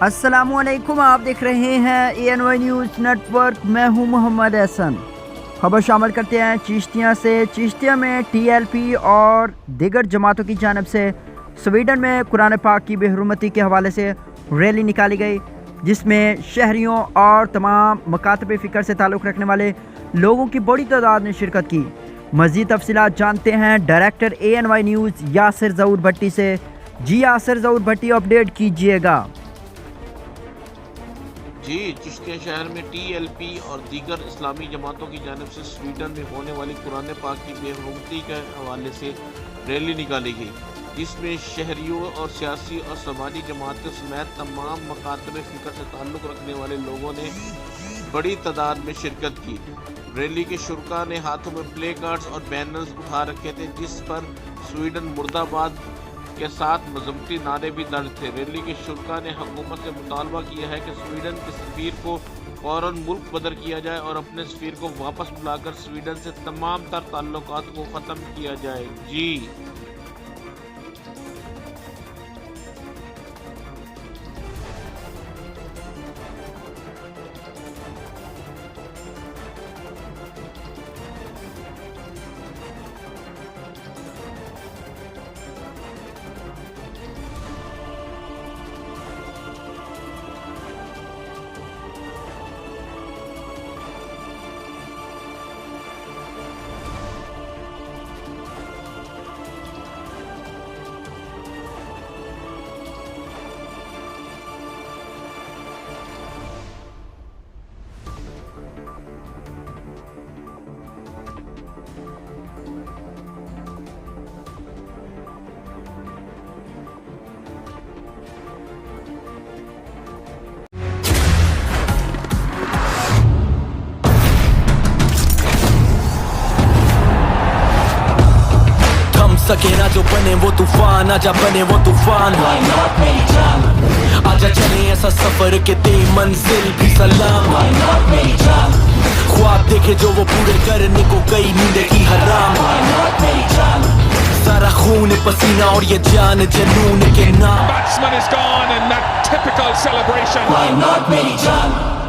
अस्सलामुअलैकुम, आप देख रहे हैं ANY न्यूज़ नेटवर्क। मैं हूं मोहम्मद एहसन। खबर शामिल करते हैं चिश्तिया से। चिश्तिया में TLP और दीगर जमातों की जानिब से स्वीडन में कुरान पाक की बेहुरमती के हवाले से रैली निकाली गई, जिसमें शहरियों और तमाम मकातब फ़िक्र से ताल्लुक़ रखने वाले लोगों की बड़ी तादाद ने शिरकत की। मज़ीद तफसीलात जानते हैं डायरेक्टर ANY न्यूज़ यासिर ज़ऊर भट्टी से। जी यासिर ज़ऊर भट्टी, अपडेट कीजिएगा। जी, चिश्तिया शहर में TLP और दीगर इस्लामी जमातों की जानिब से स्वीडन में होने वाली कुरान पाक की बेहुरमती के हवाले से रैली निकाली गई, जिसमें शहरियों और सियासी और समाजी जमातों समेत तमाम मकातब फ़िक्र से ताल्लुक़ रखने वाले लोगों ने बड़ी तादाद में शिरकत की। रैली के शुरका ने हाथों में प्ले कार्ड्स और बैनर्स उठा रखे थे, जिस पर स्वीडन मुर्दाबाद के साथ मजहबती नारे भी दर्ज थे। रैली के शुरका ने हुकूमत से मुतालबा किया है कि स्वीडन के सफीर को फौरन मुल्क बदर किया जाए और अपने सफीर को वापस बुलाकर स्वीडन से तमाम तर ताल्लुकात को ख़त्म किया जाए। जी सके ना जो बने वो तूफान, आजा बने वो तूफान। आजा चले ऐसा सफर के दे मंजिल भी सलाम। ख्वाब देखे जो वो पूरे करने को कई नींद की हराम। सारा खून पसीना और ये जान जनून के नाम। Batsman is gone in that typical celebration. Why not मेरी जान?